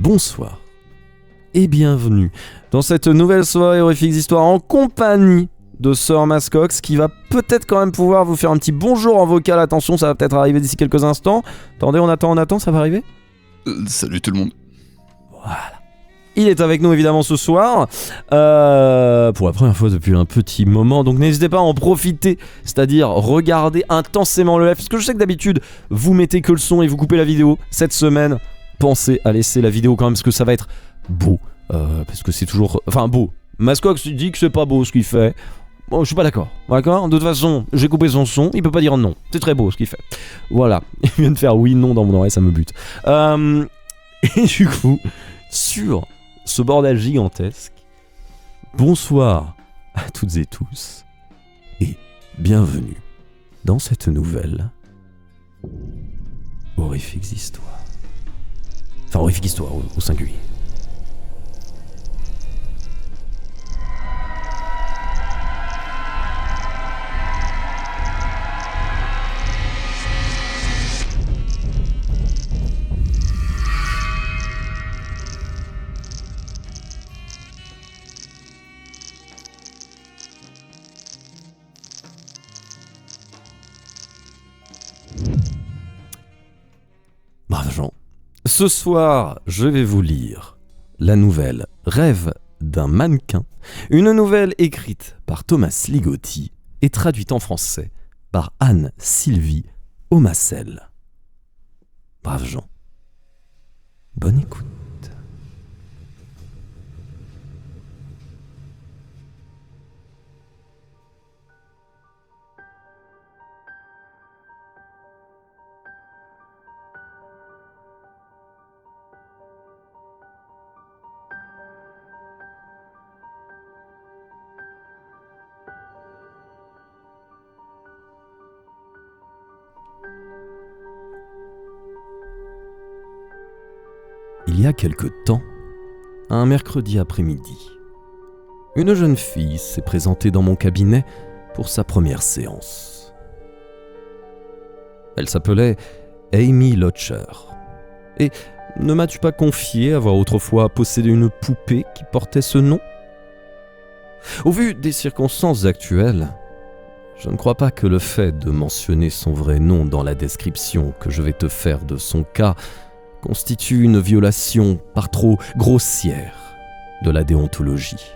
Bonsoir et bienvenue dans cette nouvelle soirée Horrifiques Histoires en compagnie de Sir Mascox qui va peut-être quand même pouvoir vous faire un petit bonjour en vocal. Attention, ça va peut-être arriver d'ici quelques instants. Attendez, on attend, ça va arriver ? Salut tout le monde. Voilà. Il est avec nous évidemment ce soir pour la première fois depuis un petit moment, donc n'hésitez pas à en profiter, c'est-à-dire regarder intensément le live, parce que je sais que d'habitude vous mettez que le son et vous coupez la vidéo. Cette semaine, pensez à laisser la vidéo quand même, parce que ça va être beau, parce que c'est toujours... Enfin beau, Mascox dit que c'est pas beau ce qu'il fait. Bon, je suis pas d'accord, de toute façon, j'ai coupé son son, il peut pas dire non, c'est très beau ce qu'il fait. Voilà, il vient de faire oui, non dans mon oreille, ça me bute. Et du coup, sur ce bordel gigantesque, bonsoir à toutes et tous, et bienvenue dans cette nouvelle Horrifiques Histoires. Enfin, Horrifiques Histoires au singulier. Braves gens, ce soir, je vais vous lire la nouvelle Rêve d'un mannequin, une nouvelle écrite par Thomas Ligotti et traduite en français par Anne-Sylvie Omacel. Braves gens, bonne écoute. Il y a quelque temps, un mercredi après-midi, une jeune fille s'est présentée dans mon cabinet pour sa première séance. Elle s'appelait Amy Lotcher. Et ne m'as-tu pas confié avoir autrefois possédé une poupée qui portait ce nom ? Au vu des circonstances actuelles, je ne crois pas que le fait de mentionner son vrai nom dans la description que je vais te faire de son cas constitue une violation par trop grossière de la déontologie.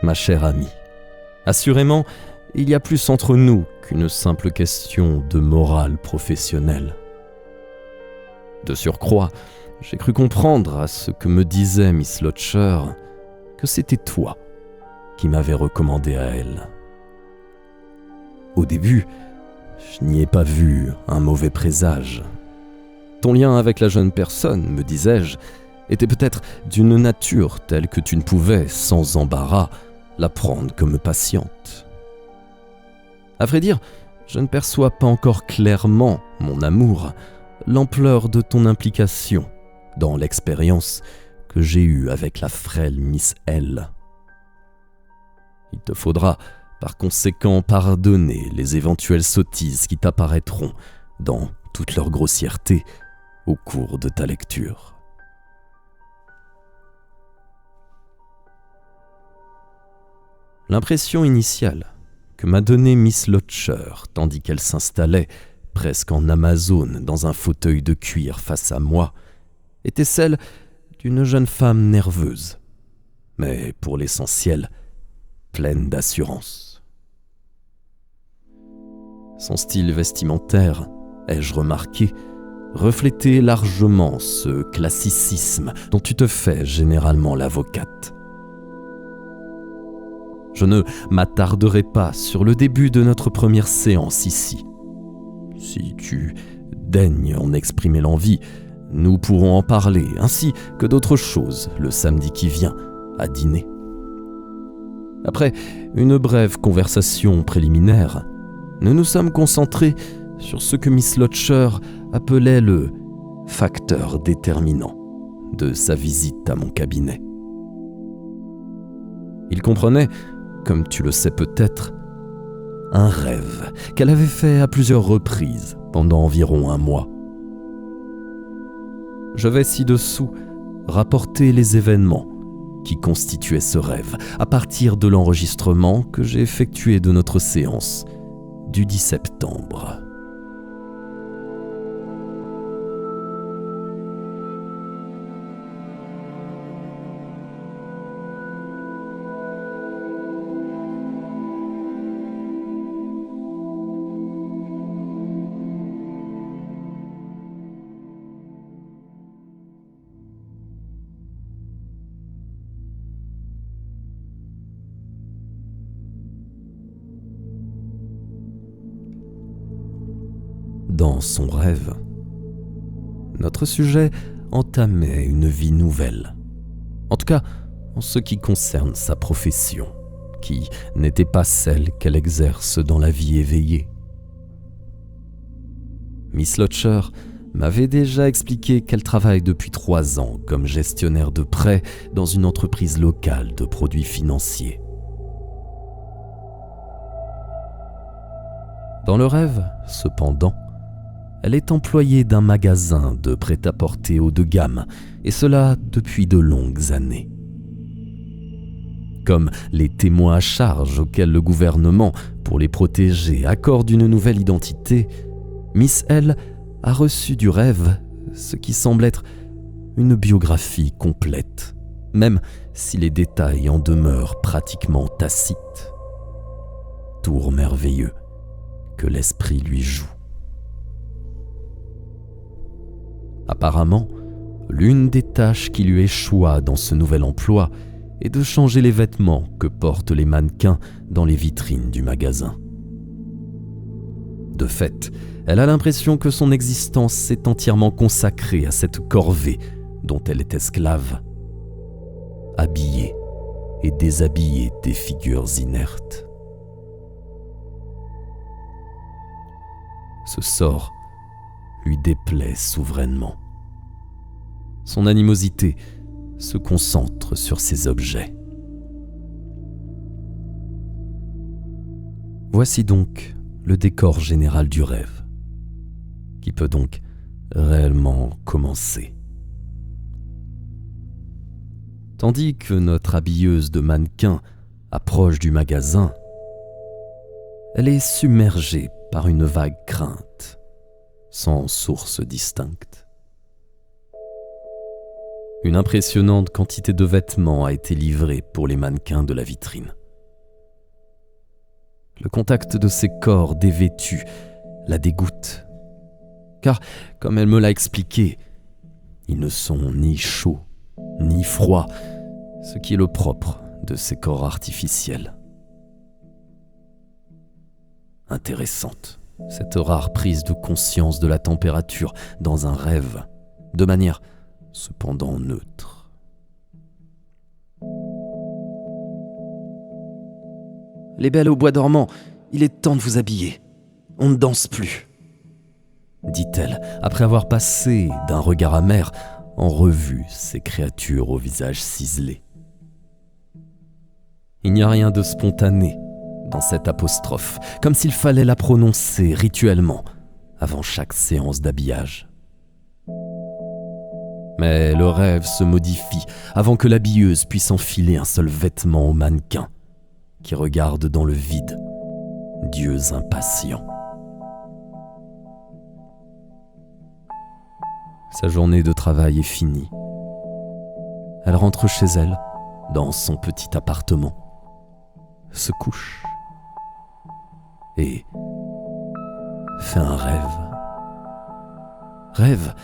Ma chère amie, assurément, il y a plus entre nous qu'une simple question de morale professionnelle. De surcroît, j'ai cru comprendre à ce que me disait Miss Lotcher que c'était toi qui m'avais recommandé à elle. Au début, je n'y ai pas vu un mauvais présage. Ton lien avec la jeune personne, me disais-je, était peut-être d'une nature telle que tu ne pouvais, sans embarras, la prendre comme patiente. À vrai dire, je ne perçois pas encore clairement, mon amour, l'ampleur de ton implication dans l'expérience que j'ai eue avec la frêle Miss L. Il te faudra, par conséquent, pardonner les éventuelles sottises qui t'apparaîtront dans toute leur grossièreté au cours de ta lecture. L'impression initiale que m'a donnée Miss Lotcher tandis qu'elle s'installait, presque en Amazone, dans un fauteuil de cuir face à moi, était celle d'une jeune femme nerveuse, mais pour l'essentiel, pleine d'assurance. Son style vestimentaire, ai-je remarqué, reflétait largement ce classicisme dont tu te fais généralement l'avocate. Je ne m'attarderai pas sur le début de notre première séance ici. Si tu daignes en exprimer l'envie, nous pourrons en parler, ainsi que d'autres choses, le samedi qui vient, à dîner. Après une brève conversation préliminaire, nous nous sommes concentrés sur ce que Miss Lotcher appelait le « facteur déterminant » de sa visite à mon cabinet. Il comprenait, comme tu le sais peut-être, un rêve qu'elle avait fait à plusieurs reprises pendant environ un mois. Je vais ci-dessous rapporter les événements qui constituaient ce rêve à partir de l'enregistrement que j'ai effectué de notre séance du 10 septembre. Dans son rêve, notre sujet entamait une vie nouvelle. En tout cas, en ce qui concerne sa profession, qui n'était pas celle qu'elle exerce dans la vie éveillée. Miss Lutcher m'avait déjà expliqué qu'elle travaille depuis 3 ans comme gestionnaire de prêts dans une entreprise locale de produits financiers. Dans le rêve, cependant, elle est employée d'un magasin de prêt-à-porter haut de gamme, et cela depuis de longues années. Comme les témoins à charge auxquels le gouvernement, pour les protéger, accorde une nouvelle identité, Miss L a reçu du rêve ce qui semble être une biographie complète, même si les détails en demeurent pratiquement tacites. Tour merveilleux que l'esprit lui joue. Apparemment, l'une des tâches qui lui échoua dans ce nouvel emploi est de changer les vêtements que portent les mannequins dans les vitrines du magasin. De fait, elle a l'impression que son existence est entièrement consacrée à cette corvée dont elle est esclave. Habiller et déshabiller des figures inertes. Ce sort lui déplaît souverainement. Son animosité se concentre sur ces objets. Voici donc le décor général du rêve, qui peut donc réellement commencer. Tandis que notre habilleuse de mannequin approche du magasin, elle est submergée par une vague crainte, sans source distincte. Une impressionnante quantité de vêtements a été livrée pour les mannequins de la vitrine. Le contact de ces corps dévêtus la dégoûte, car, comme elle me l'a expliqué, ils ne sont ni chauds, ni froids, ce qui est le propre de ces corps artificiels. Intéressante, cette rare prise de conscience de la température dans un rêve, de manière cependant neutre. Les belles au bois dormant, il est temps de vous habiller. On ne danse plus, dit-elle, après avoir passé d'un regard amer en revue ces créatures au visage ciselé. Il n'y a rien de spontané dans cette apostrophe, comme s'il fallait la prononcer rituellement avant chaque séance d'habillage. Mais le rêve se modifie avant que l'habilleuse puisse enfiler un seul vêtement au mannequin, qui regarde dans le vide, dieux impatients. Sa journée de travail est finie. Elle rentre chez elle, dans son petit appartement, se couche et fait un rêve. Rêve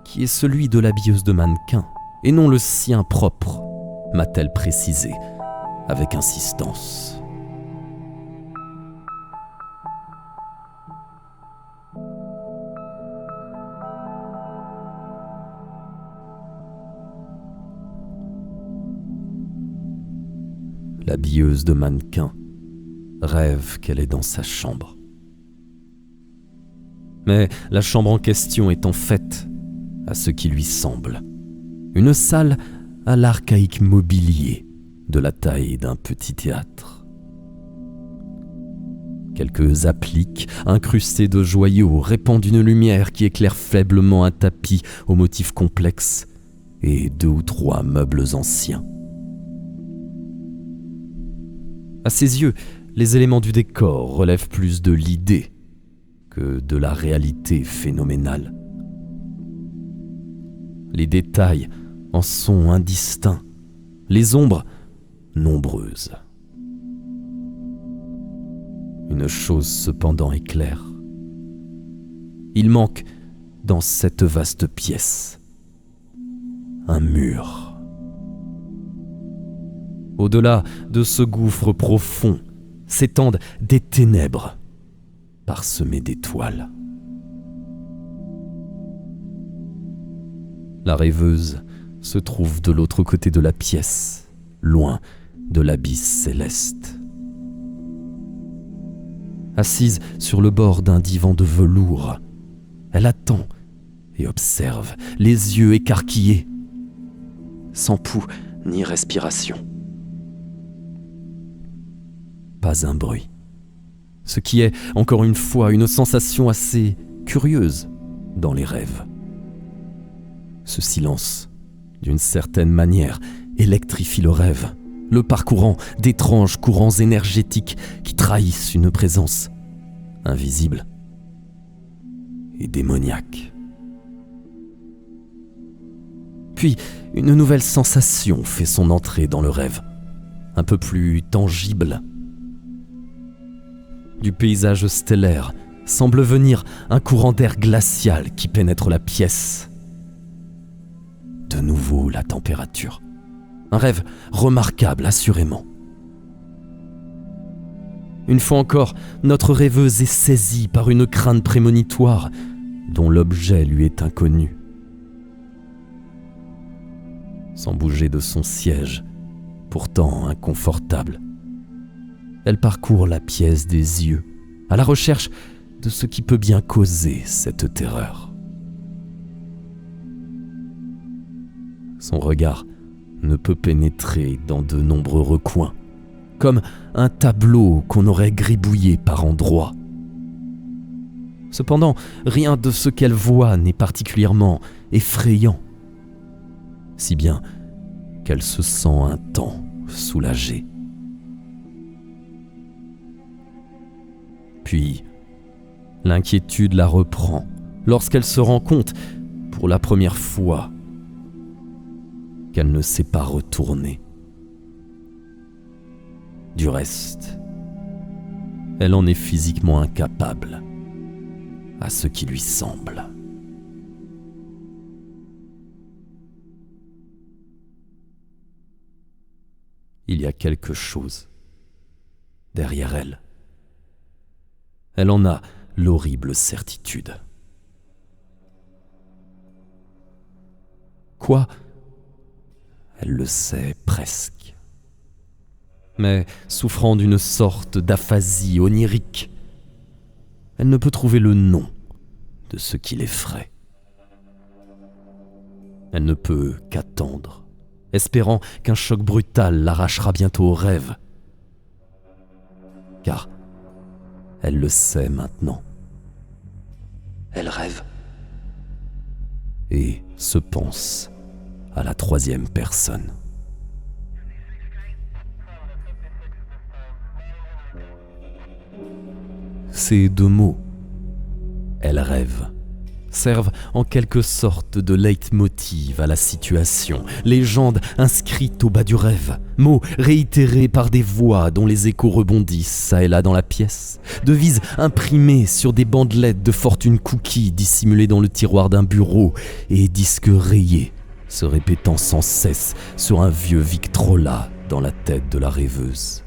qui est celui de l'habilleuse de mannequin et non le sien propre, m'a-t-elle précisé avec insistance. L'habilleuse de mannequin rêve qu'elle est dans sa chambre. Mais la chambre en question est en fait, à ce qui lui semble, une salle à l'archaïque mobilier de la taille d'un petit théâtre. Quelques appliques incrustées de joyaux répandent une lumière qui éclaire faiblement un tapis au motif complexe et 2 ou 3 meubles anciens. À ses yeux, les éléments du décor relèvent plus de l'idée que de la réalité phénoménale. Les détails en sont indistincts, les ombres nombreuses. Une chose cependant est claire. Il manque dans cette vaste pièce un mur. Au-delà de ce gouffre profond s'étendent des ténèbres parsemées d'étoiles. La rêveuse se trouve de l'autre côté de la pièce, loin de l'abysse céleste. Assise sur le bord d'un divan de velours, elle attend et observe, les yeux écarquillés, sans pouls ni respiration. Pas un bruit. Ce qui est, encore une fois, une sensation assez curieuse dans les rêves. Ce silence, d'une certaine manière, électrifie le rêve, le parcourant d'étranges courants énergétiques qui trahissent une présence invisible et démoniaque. Puis, une nouvelle sensation fait son entrée dans le rêve, un peu plus tangible. Du paysage stellaire semble venir un courant d'air glacial qui pénètre la pièce. De nouveau la température. Un rêve remarquable, assurément. Une fois encore, notre rêveuse est saisie par une crainte prémonitoire dont l'objet lui est inconnu. Sans bouger de son siège, pourtant inconfortable, elle parcourt la pièce des yeux, à la recherche de ce qui peut bien causer cette terreur. Son regard ne peut pénétrer dans de nombreux recoins, comme un tableau qu'on aurait gribouillé par endroits. Cependant, rien de ce qu'elle voit n'est particulièrement effrayant, si bien qu'elle se sent un temps soulagée. Puis, l'inquiétude la reprend lorsqu'elle se rend compte, pour la première fois, qu'elle ne s'est pas retournée. Du reste, elle en est physiquement incapable, à ce qui lui semble. Il y a quelque chose derrière elle. Elle en a l'horrible certitude. Quoi ? Elle le sait presque. Mais souffrant d'une sorte d'aphasie onirique, elle ne peut trouver le nom de ce qui l'effraie. Elle ne peut qu'attendre, espérant qu'un choc brutal l'arrachera bientôt au rêve. Car elle le sait maintenant. Elle rêve et se pense à la 3e personne. Ces 2 mots, elle rêve, servent en quelque sorte de leitmotiv à la situation, légende inscrite au bas du rêve, mots réitérés par des voix dont les échos rebondissent çà et là dans la pièce, devises imprimées sur des bandelettes de fortune cookies dissimulées dans le tiroir d'un bureau et disques rayés se répétant sans cesse sur un vieux Victrola dans la tête de la rêveuse.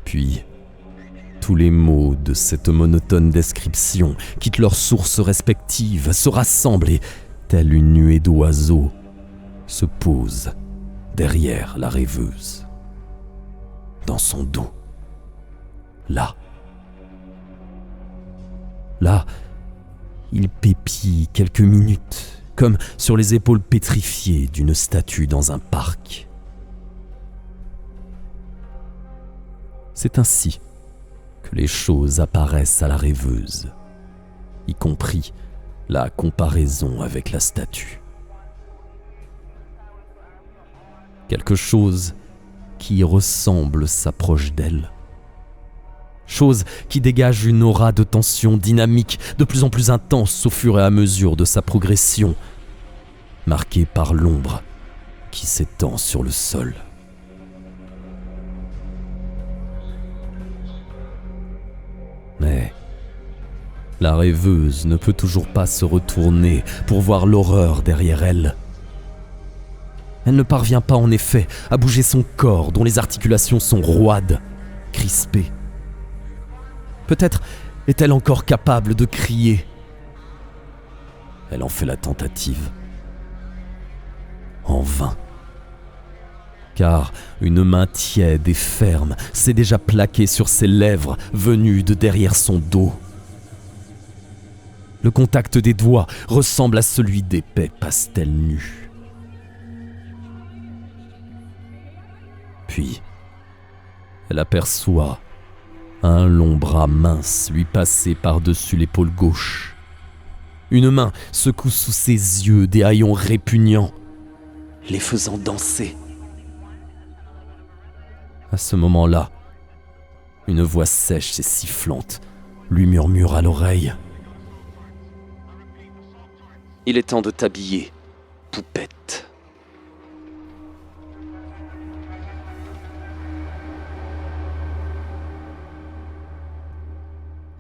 Puis, tous les mots de cette monotone description quittent leurs sources respectives, se rassemblent et, telle une nuée d'oiseaux, se posent derrière la rêveuse, dans son dos, là. Là, il pépille quelques minutes, comme sur les épaules pétrifiées d'une statue dans un parc. C'est ainsi que les choses apparaissent à la rêveuse, y compris la comparaison avec la statue. Quelque chose qui y ressemble s'approche d'elle. Chose qui dégage une aura de tension dynamique de plus en plus intense au fur et à mesure de sa progression, marquée par l'ombre qui s'étend sur le sol. Mais la rêveuse ne peut toujours pas se retourner pour voir l'horreur derrière elle. Elle ne parvient pas en effet à bouger son corps dont les articulations sont roides, crispées. Peut-être est-elle encore capable de crier. Elle en fait la tentative. En vain. Car une main tiède et ferme s'est déjà plaquée sur ses lèvres venues de derrière son dos. Le contact des doigts ressemble à celui d'épais pastels nus. Puis, elle aperçoit un long bras mince lui passer par-dessus l'épaule gauche. Une main secoue sous ses yeux des haillons répugnants, les faisant danser. À ce moment-là, une voix sèche et sifflante lui murmure à l'oreille. « Il est temps de t'habiller, poupette. »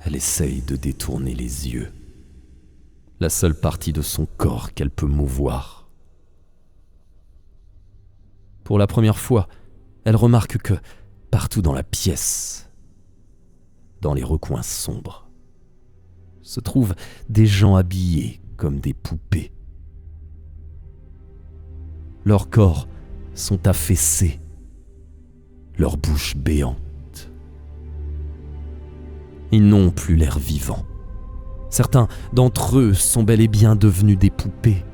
Elle essaye de détourner les yeux, la seule partie de son corps qu'elle peut mouvoir. Pour la première fois, elle remarque que, partout dans la pièce, dans les recoins sombres, se trouvent des gens habillés comme des poupées. Leurs corps sont affaissés, leurs bouches béantes. Ils n'ont plus l'air vivants. Certains d'entre eux sont bel et bien devenus des poupées.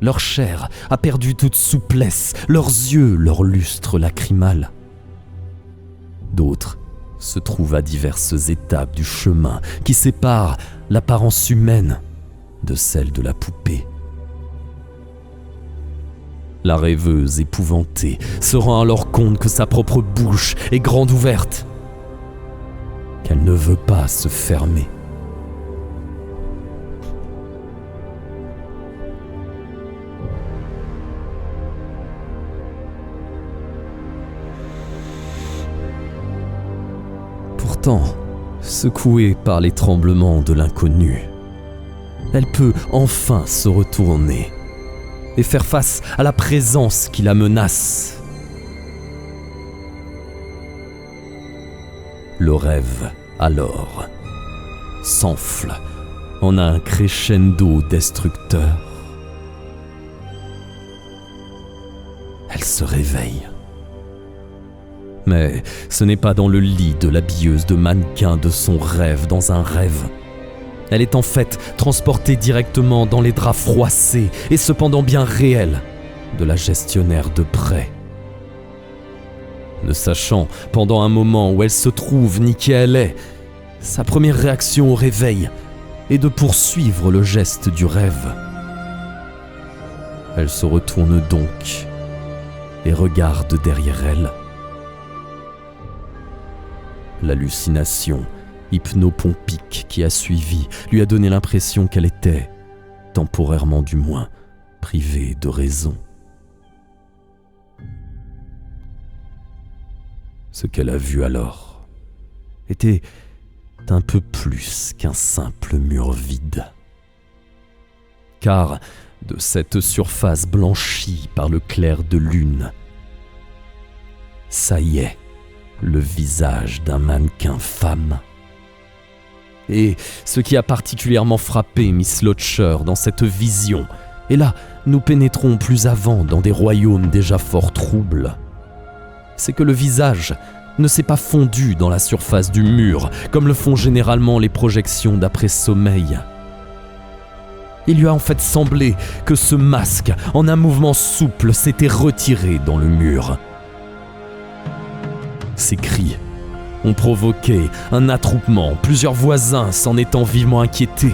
Leur chair a perdu toute souplesse, leurs yeux, leur lustre lacrymal. D'autres se trouvent à diverses étapes du chemin qui sépare l'apparence humaine de celle de la poupée. La rêveuse épouvantée se rend alors compte que sa propre bouche est grande ouverte, qu'elle ne veut pas se fermer. Pourtant, secouée par les tremblements de l'inconnu, elle peut enfin se retourner et faire face à la présence qui la menace. Le rêve, alors, s'enfle en un crescendo destructeur. Elle se réveille. Mais ce n'est pas dans le lit de l'habilleuse de mannequin de son rêve dans un rêve. Elle est en fait transportée directement dans les draps froissés et cependant bien réels de la gestionnaire de prêt. Ne sachant pendant un moment où elle se trouve ni qui elle est, sa première réaction au réveil est de poursuivre le geste du rêve. Elle se retourne donc et regarde derrière elle. L'hallucination hypnopompique qui a suivi lui a donné l'impression qu'elle était, temporairement du moins, privée de raison. Ce qu'elle a vu alors était un peu plus qu'un simple mur vide. Car de cette surface blanchie par le clair de lune, saillait le visage d'un mannequin femme. Et ce qui a particulièrement frappé Miss Lotcher dans cette vision, et là nous pénétrons plus avant dans des royaumes déjà fort troubles, c'est que le visage ne s'est pas fondu dans la surface du mur, comme le font généralement les projections d'après-sommeil. Il lui a en fait semblé que ce masque, en un mouvement souple, s'était retiré dans le mur. Ces cris ont provoqué un attroupement, plusieurs voisins s'en étant vivement inquiétés.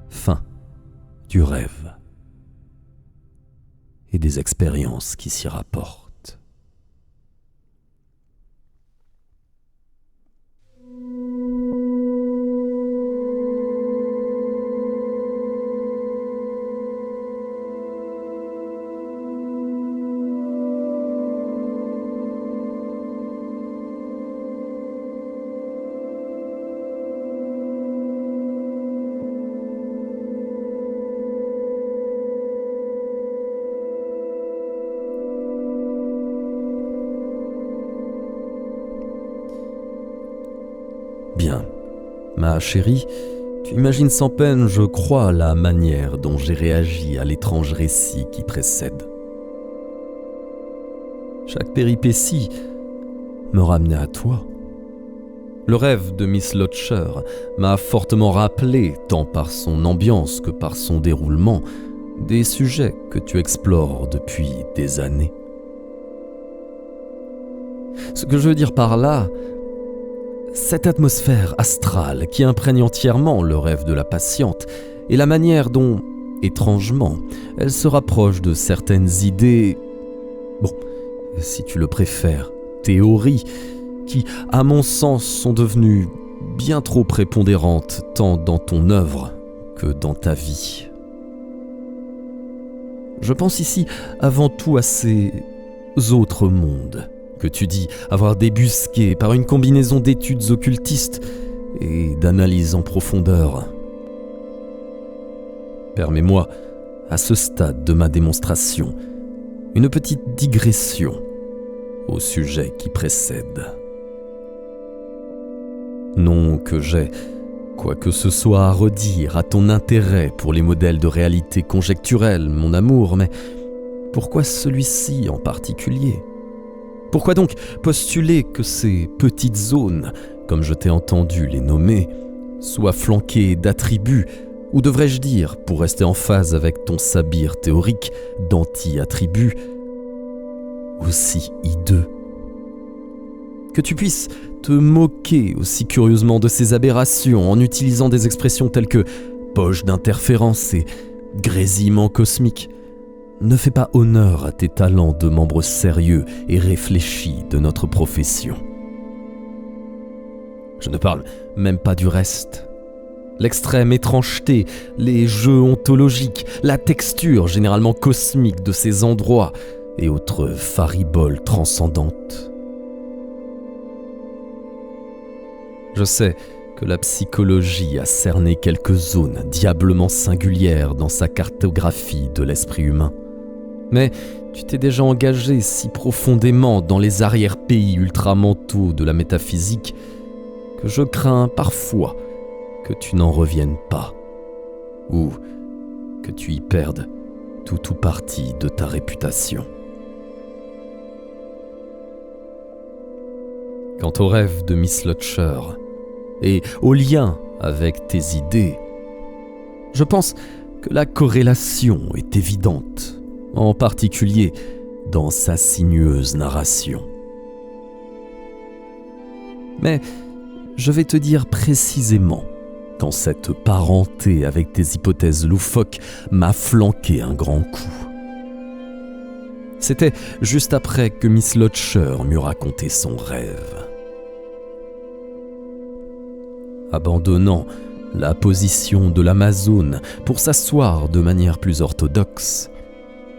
Fin du rêve et des expériences qui s'y rapportent. Bien, ma chérie, tu imagines sans peine, je crois, la manière dont j'ai réagi à l'étrange récit qui précède. Chaque péripétie me ramenait à toi. Le rêve de Miss Lodger m'a fortement rappelé, tant par son ambiance que par son déroulement, des sujets que tu explores depuis des années. Ce que je veux dire par là, cette atmosphère astrale qui imprègne entièrement le rêve de la patiente et la manière dont, étrangement, elle se rapproche de certaines idées, si tu le préfères, théories, qui, à mon sens, sont devenues bien trop prépondérantes tant dans ton œuvre que dans ta vie. Je pense ici avant tout à ces autres mondes que tu dis avoir débusqués par une combinaison d'études occultistes et d'analyses en profondeur. Permets-moi, à ce stade de ma démonstration, une petite digression au sujet qui précède. Non que j'ai quoi que ce soit à redire à ton intérêt pour les modèles de réalité conjecturelle, mon amour, mais pourquoi celui-ci en particulier ? Pourquoi donc postuler que ces petites zones, comme je t'ai entendu les nommer, soient flanquées d'attributs, ou devrais-je dire, pour rester en phase avec ton sabir théorique, d'anti-attributs, aussi hideux ? Que tu puisses te moquer aussi curieusement de ces aberrations en utilisant des expressions telles que poche d'interférence et grésillement cosmique ne fait pas honneur à tes talents de membre sérieux et réfléchi de notre profession. Je ne parle même pas du reste. L'extrême étrangeté, les jeux ontologiques, la texture généralement cosmique de ces endroits et autres fariboles transcendantes. Je sais que la psychologie a cerné quelques zones diablement singulières dans sa cartographie de l'esprit humain. Mais tu t'es déjà engagé si profondément dans les arrière-pays ultramentaux de la métaphysique que je crains parfois que tu n'en reviennes pas, ou que tu y perdes tout ou partie de ta réputation. Quant au rêve de Miss Lodger et au lien avec tes idées, je pense que la corrélation est évidente, en particulier dans sa sinueuse narration. Mais je vais te dire précisément quand cette parenté avec tes hypothèses loufoques m'a flanqué un grand coup. C'était juste après que Miss Lodger m'eut raconté son rêve. Abandonnant la position de l'Amazone pour s'asseoir de manière plus orthodoxe,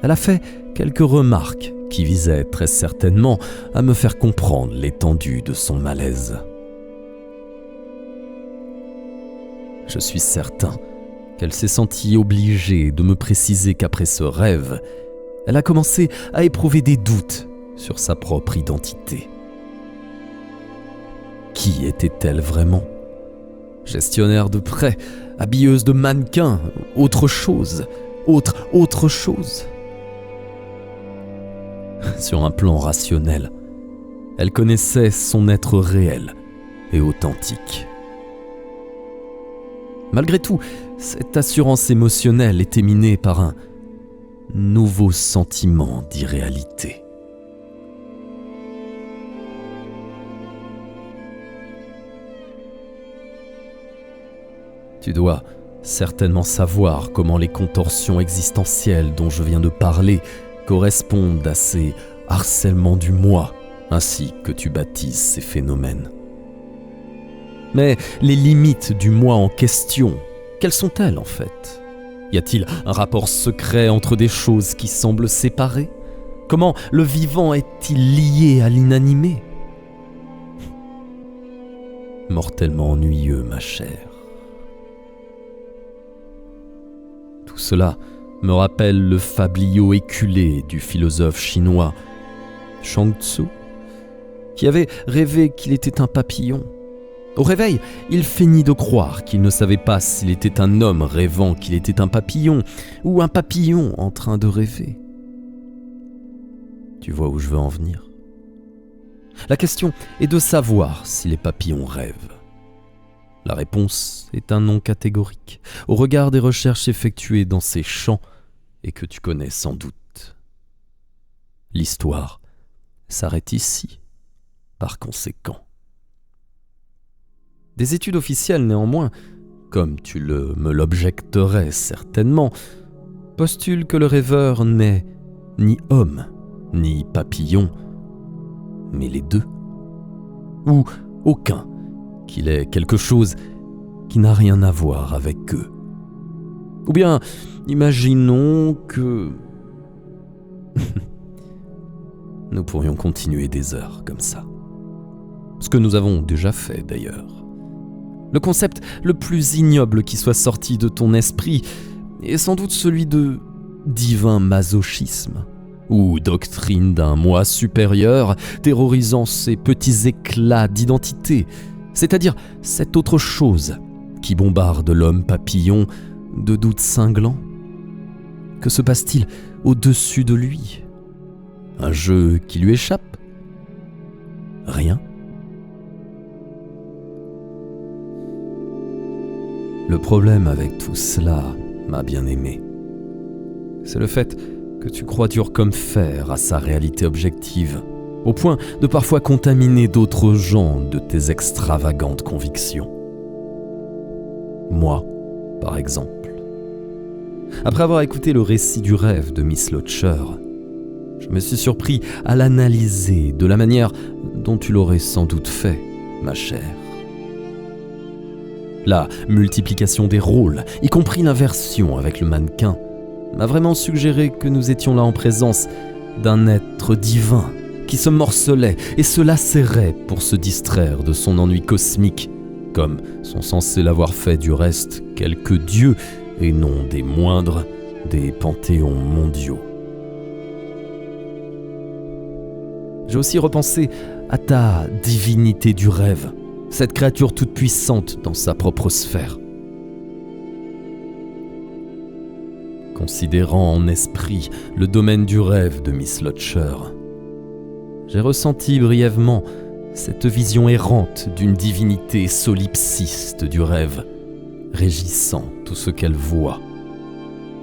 elle a fait quelques remarques qui visaient très certainement à me faire comprendre l'étendue de son malaise. Je suis certain qu'elle s'est sentie obligée de me préciser qu'après ce rêve, elle a commencé à éprouver des doutes sur sa propre identité. Qui était-elle vraiment ? Gestionnaire de prêts, habilleuse de mannequins, autre chose. Sur un plan rationnel, Elle connaissait son être réel et authentique. Malgré tout, cette assurance émotionnelle était minée par un nouveau sentiment d'irréalité. Tu dois certainement savoir comment les contorsions existentielles dont je viens de parler correspondent à ces harcèlements du moi, ainsi que tu baptises ces phénomènes. Mais les limites du moi en question, quelles sont-elles en fait ? Y a-t-il un rapport secret entre des choses qui semblent séparées ? Comment le vivant est-il lié à l'inanimé ? Mortellement ennuyeux, ma chère. Tout cela me rappelle le fabliau éculé du philosophe chinois Chuang-Tzu, qui avait rêvé qu'il était un papillon. Au réveil, il feignit de croire qu'il ne savait pas s'il était un homme rêvant qu'il était un papillon ou un papillon en train de rêver. Tu vois où je veux en venir ? La question est de savoir si les papillons rêvent. La réponse est un non catégorique, au regard des recherches effectuées dans ces champs et que tu connais sans doute. L'histoire s'arrête ici, par conséquent. Des études officielles, néanmoins, comme tu me l'objecterais certainement, postulent que le rêveur n'est ni homme, ni papillon, mais les deux. Ou aucun, qu'il est quelque chose qui n'a rien à voir avec eux. Ou bien, imaginons que... Nous pourrions continuer des heures comme ça. Ce que nous avons déjà fait d'ailleurs. Le concept le plus ignoble qui soit sorti de ton esprit est sans doute celui de divin masochisme, ou doctrine d'un moi supérieur terrorisant ces petits éclats d'identité, c'est-à-dire cette autre chose qui bombarde l'homme papillon de doutes cinglants. Que se passe-t-il au-dessus de lui ? Un jeu qui lui échappe ? Rien ? Le problème avec tout cela, ma bien-aimée, c'est le fait que tu crois dur comme fer à sa réalité objective, au point de parfois contaminer d'autres gens de tes extravagantes convictions. Moi, par exemple. Après avoir écouté le récit du rêve de Miss Lotcher, je me suis surpris à l'analyser de la manière dont tu l'aurais sans doute fait, ma chère. La multiplication des rôles, y compris l'inversion avec le mannequin, m'a vraiment suggéré que nous étions là en présence d'un être divin qui se morcelait et se lacérait pour se distraire de son ennui cosmique, comme sont censés l'avoir fait du reste quelques dieux, et non des moindres, des panthéons mondiaux. J'ai aussi repensé à ta divinité du rêve, cette créature toute puissante dans sa propre sphère. Considérant en esprit le domaine du rêve de Miss Lotcher, j'ai ressenti brièvement cette vision errante d'une divinité solipsiste du rêve, régissant tout ce qu'elle voit,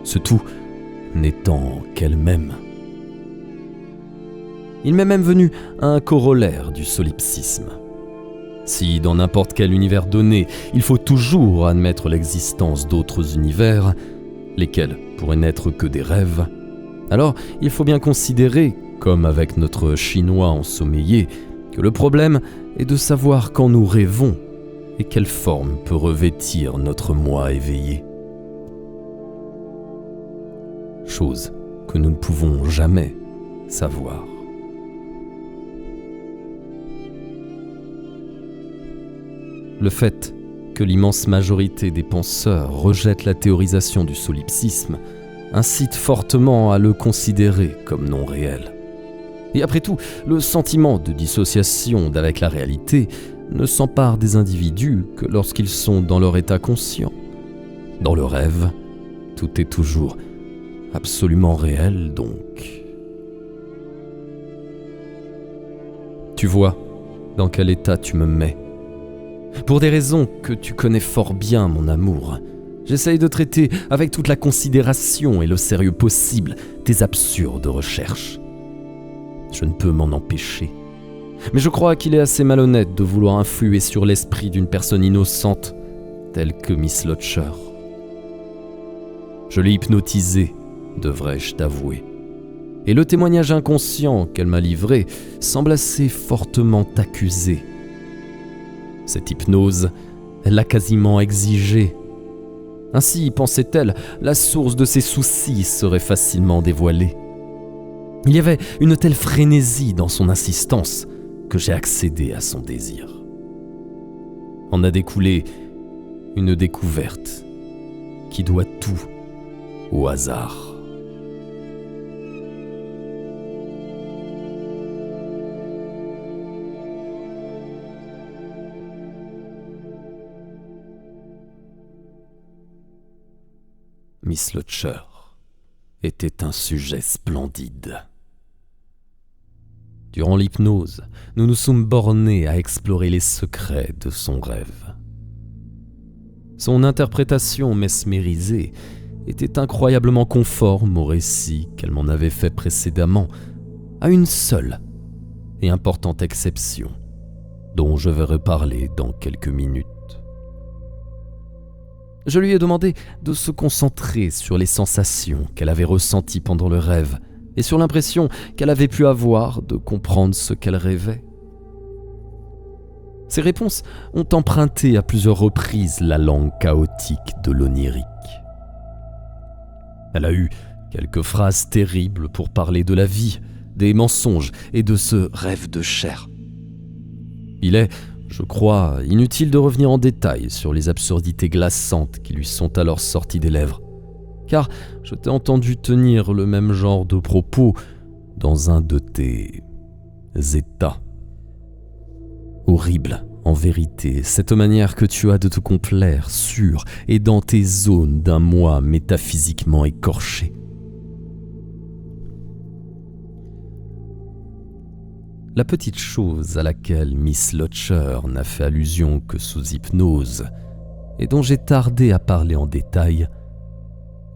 ce tout n'étant qu'elle-même. Il m'est même venu un corollaire du solipsisme. Si dans n'importe quel univers donné, il faut toujours admettre l'existence d'autres univers, lesquels pourraient n'être que des rêves, alors il faut bien considérer, comme avec notre chinois ensommeillé, que le problème est de savoir quand nous rêvons et quelle forme peut revêtir notre moi éveillé. Chose que nous ne pouvons jamais savoir. Le fait que l'immense majorité des penseurs rejettent la théorisation du solipsisme incite fortement à le considérer comme non réel. Et après tout, le sentiment de dissociation d'avec la réalité ne s'empare des individus que lorsqu'ils sont dans leur état conscient. Dans le rêve, tout est toujours absolument réel donc. Tu vois dans quel état tu me mets. Pour des raisons que tu connais fort bien, mon amour, j'essaye de traiter avec toute la considération et le sérieux possible tes absurdes recherches. Je ne peux m'en empêcher. Mais je crois qu'il est assez malhonnête de vouloir influer sur l'esprit d'une personne innocente telle que Miss Lodger. Je l'ai hypnotisée, devrais-je t'avouer. Et le témoignage inconscient qu'elle m'a livré semble assez fortement t'accuser. Cette hypnose, elle l'a quasiment exigée. Ainsi, pensait-elle, la source de ses soucis serait facilement dévoilée. Il y avait une telle frénésie dans son insistance que j'ai accédé à son désir. En a découlé une découverte qui doit tout au hasard. Miss Lodger était un sujet splendide. Durant l'hypnose, nous nous sommes bornés à explorer les secrets de son rêve. Son interprétation mesmérisée était incroyablement conforme au récit qu'elle m'en avait fait précédemment, à une seule et importante exception, dont je vais reparler dans quelques minutes. Je lui ai demandé de se concentrer sur les sensations qu'elle avait ressenties pendant le rêve et sur l'impression qu'elle avait pu avoir de comprendre ce qu'elle rêvait. Ses réponses ont emprunté à plusieurs reprises la langue chaotique de l'onirique. Elle a eu quelques phrases terribles pour parler de la vie, des mensonges et de ce rêve de chair. Il est, je crois, inutile de revenir en détail sur les absurdités glaçantes qui lui sont alors sorties des lèvres, car je t'ai entendu tenir le même genre de propos dans un de tes états. Horrible, en vérité, cette manière que tu as de te complaire sur et dans tes zones d'un moi métaphysiquement écorché. La petite chose à laquelle Miss Lodger n'a fait allusion que sous hypnose, et dont j'ai tardé à parler en détail,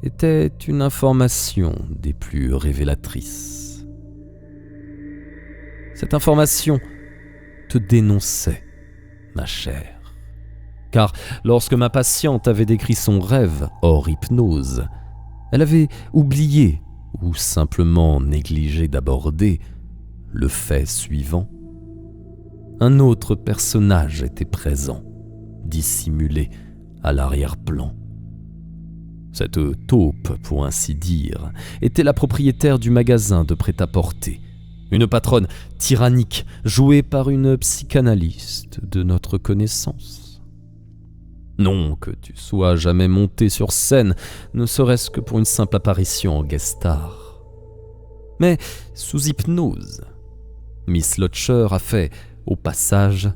était une information des plus révélatrices. Cette information te dénonçait, ma chère, car lorsque ma patiente avait décrit son rêve hors hypnose, elle avait oublié ou simplement négligé d'aborder le fait suivant. Un autre personnage était présent, dissimulé à l'arrière-plan. Cette taupe, pour ainsi dire, était la propriétaire du magasin de prêt-à-porter, une patronne tyrannique jouée par une psychanalyste de notre connaissance. Non que tu sois jamais monté sur scène, ne serait-ce que pour une simple apparition en guest star. Mais sous hypnose, Miss Lodger a fait, au passage,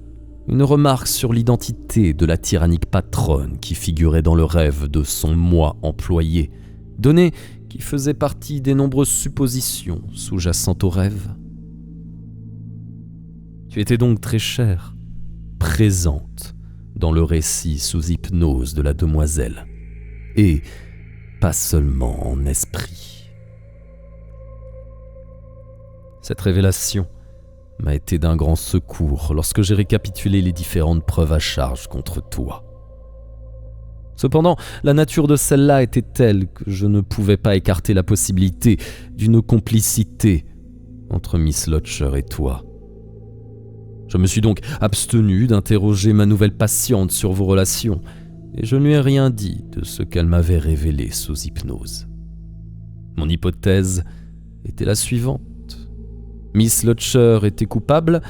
une remarque sur l'identité de la tyrannique patronne qui figurait dans le rêve de son moi employé, donnée qui faisait partie des nombreuses suppositions sous-jacentes au rêve. Tu étais donc très chère, présente dans le récit sous hypnose de la demoiselle, et pas seulement en esprit. Cette révélation m'a été d'un grand secours lorsque j'ai récapitulé les différentes preuves à charge contre toi. Cependant, la nature de celle-là était telle que je ne pouvais pas écarter la possibilité d'une complicité entre Miss Lodger et toi. Je me suis donc abstenu d'interroger ma nouvelle patiente sur vos relations, et je ne lui ai rien dit de ce qu'elle m'avait révélé sous hypnose. Mon hypothèse était la suivante. Miss Lodger était coupable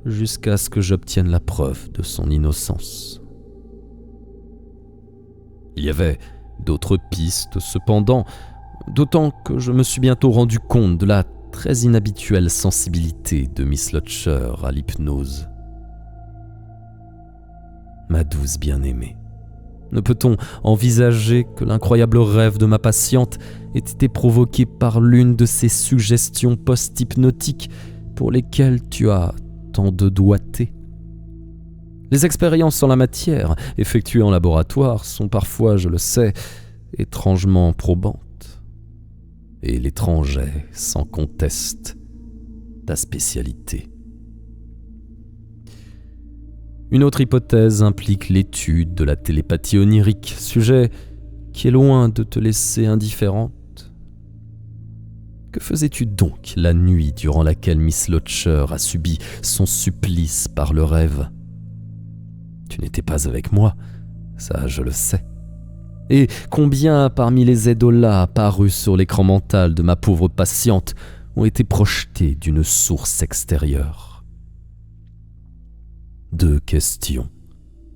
jusqu'à ce que j'obtienne la preuve de son innocence. Il y avait d'autres pistes cependant, d'autant que je me suis bientôt rendu compte de la très inhabituelle sensibilité de Miss Lodger à l'hypnose. Ma douce bien-aimée, ne peut-on envisager que l'incroyable rêve de ma patiente ait été provoqué par l'une de ces suggestions post-hypnotiques pour lesquelles tu as tant de doigté. Les expériences en la matière, effectuées en laboratoire, sont parfois, je le sais, étrangement probantes. Et l'étrange est, sans conteste, ta spécialité. Une autre hypothèse implique l'étude de la télépathie onirique, sujet qui est loin de te laisser indifférente. Que faisais-tu donc la nuit durant laquelle Miss Lotcher a subi son supplice par le rêve ? Tu n'étais pas avec moi, ça je le sais. Et combien parmi les eidolas apparus sur l'écran mental de ma pauvre patiente ont été projetés d'une source extérieure ? 2 questions,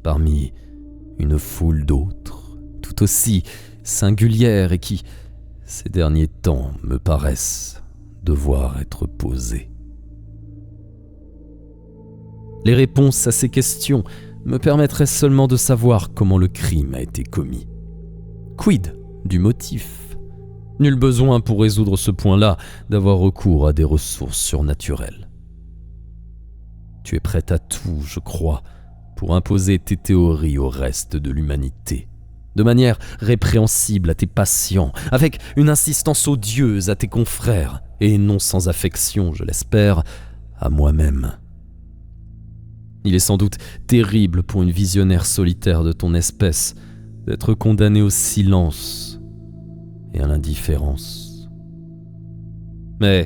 parmi une foule d'autres, tout aussi singulières et qui, ces derniers temps, me paraissent devoir être posées. Les réponses à ces questions me permettraient seulement de savoir comment le crime a été commis. Quid du motif ? Nul besoin pour résoudre ce point-là d'avoir recours à des ressources surnaturelles. Tu es prête à tout, je crois, pour imposer tes théories au reste de l'humanité, de manière répréhensible à tes patients, avec une insistance odieuse à tes confrères, et non sans affection, je l'espère, à moi-même. Il est sans doute terrible pour une visionnaire solitaire de ton espèce d'être condamnée au silence et à l'indifférence. Mais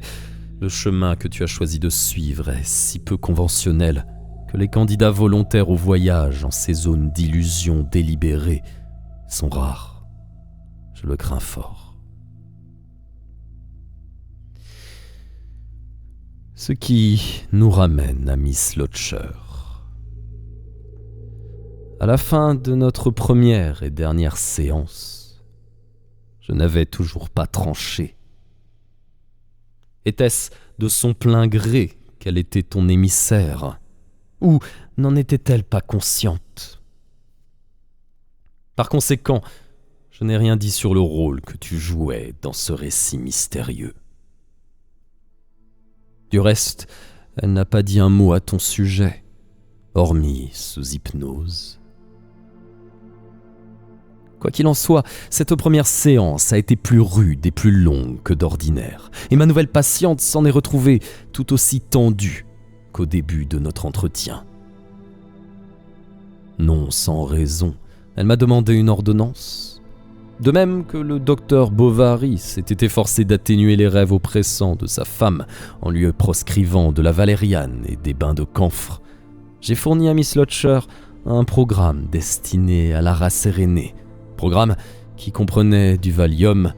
le chemin que tu as choisi de suivre est si peu conventionnel que les candidats volontaires au voyage en ces zones d'illusion délibérée sont rares. Je le crains fort. Ce qui nous ramène à Miss Lotcher. À la fin de notre première et dernière séance, je n'avais toujours pas tranché. Était-ce de son plein gré qu'elle était ton émissaire ? Ou n'en était-elle pas consciente ? Par conséquent, je n'ai rien dit sur le rôle que tu jouais dans ce récit mystérieux. Du reste, elle n'a pas dit un mot à ton sujet, hormis sous hypnose. Quoi qu'il en soit, cette première séance a été plus rude et plus longue que d'ordinaire, et ma nouvelle patiente s'en est retrouvée tout aussi tendue qu'au début de notre entretien. Non sans raison, elle m'a demandé une ordonnance. De même que le docteur Bovary s'était efforcé d'atténuer les rêves oppressants de sa femme en lui proscrivant de la valériane et des bains de camphre, j'ai fourni à Miss Lotcher un programme destiné à la rasséréner, programme qui comprenait du Valium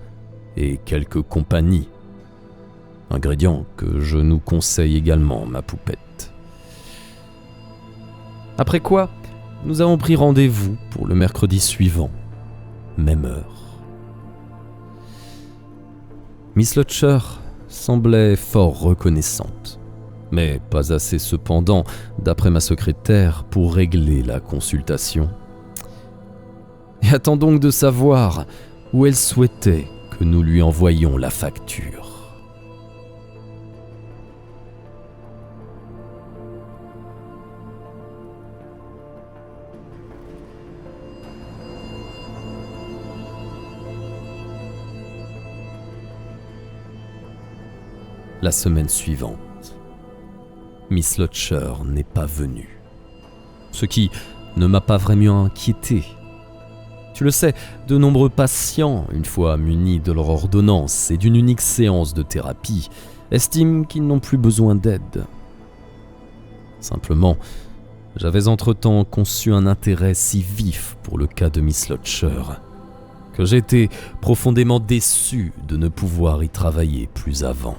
et quelques compagnies. Ingrédient que je nous conseille également, ma poupette. Après quoi, nous avons pris rendez-vous pour le mercredi suivant, même heure. Miss Lotcher semblait fort reconnaissante, mais pas assez cependant, d'après ma secrétaire, pour régler la consultation. Et attends donc de savoir où elle souhaitait que nous lui envoyions la facture. La semaine suivante, Miss Lotcher n'est pas venue, ce qui ne m'a pas vraiment inquiété. Tu le sais, de nombreux patients, une fois munis de leur ordonnance et d'une unique séance de thérapie, estiment qu'ils n'ont plus besoin d'aide. Simplement, j'avais entre-temps conçu un intérêt si vif pour le cas de Miss Lotcher que j'étais profondément déçu de ne pouvoir y travailler plus avant.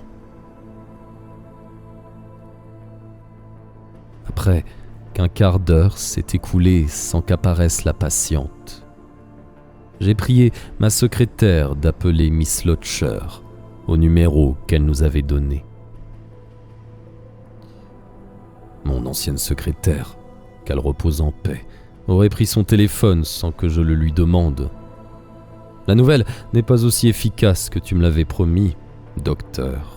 Après qu'un quart d'heure s'est écoulé sans qu'apparaisse la patiente, j'ai prié ma secrétaire d'appeler Miss Lotcher au numéro qu'elle nous avait donné. Mon ancienne secrétaire, qu'elle repose en paix, aurait pris son téléphone sans que je le lui demande. La nouvelle n'est pas aussi efficace que tu me l'avais promis, docteur.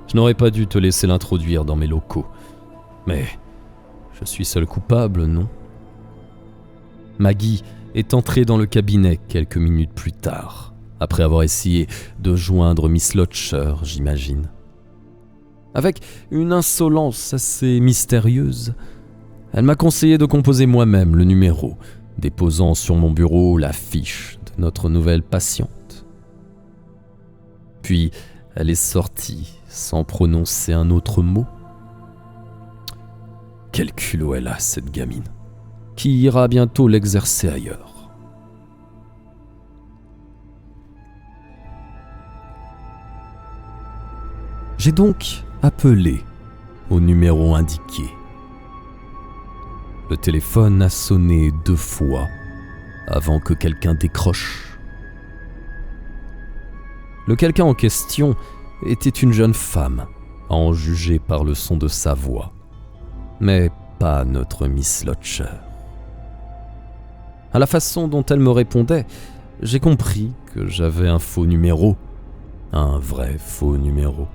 Je n'aurais pas dû te laisser l'introduire dans mes locaux, Mais je suis seul coupable, non ? Maggie est entrée dans le cabinet quelques minutes plus tard, après avoir essayé de joindre Miss Lotcher, j'imagine. Avec une insolence assez mystérieuse, elle m'a conseillé de composer moi-même le numéro, déposant sur mon bureau la fiche de notre nouvelle patiente. Puis, elle est sortie sans prononcer un autre mot. Quel culot elle a, cette gamine, qui ira bientôt l'exercer ailleurs. J'ai donc appelé au numéro indiqué. Le téléphone a sonné 2 fois avant que quelqu'un décroche. Le quelqu'un en question était une jeune femme, à en juger par le son de sa voix, mais pas notre Miss Lotcher. À la façon dont elle me répondait, j'ai compris que j'avais un faux numéro, un vrai faux numéro.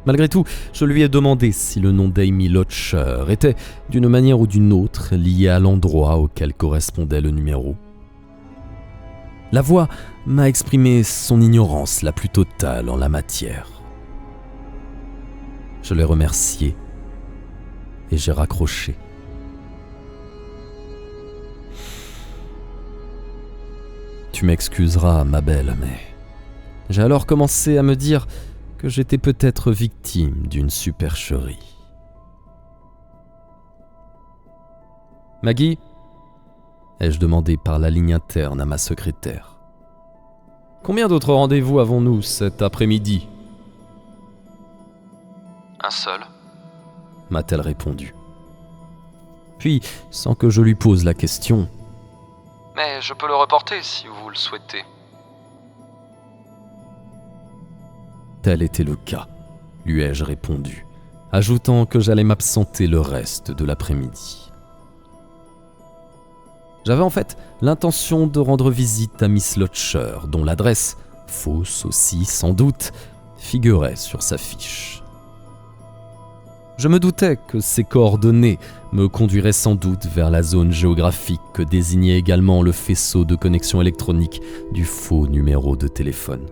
Malgré tout, je lui ai demandé si le nom d'Amy Lotcher était, d'une manière ou d'une autre, lié à l'endroit auquel correspondait le numéro. La voix m'a exprimé son ignorance la plus totale en la matière. Je l'ai remercié et j'ai raccroché. Tu m'excuseras, ma belle, mais j'ai alors commencé à me dire que j'étais peut-être victime d'une supercherie. Maggie ? Ai-je demandé par la ligne interne à ma secrétaire. Combien d'autres rendez-vous avons-nous cet après-midi ? Un seul. M'a-t-elle répondu. Puis, sans que je lui pose la question, Mais je peux le reporter si vous le souhaitez. tel était le cas, lui ai-je répondu, ajoutant que j'allais m'absenter le reste de l'après-midi. J'avais en fait l'intention de rendre visite à Miss Lotcher, dont l'adresse, fausse aussi sans doute, figurait sur sa fiche. Je me doutais que ces coordonnées me conduiraient sans doute vers la zone géographique que désignait également le faisceau de connexion électronique du faux numéro de téléphone.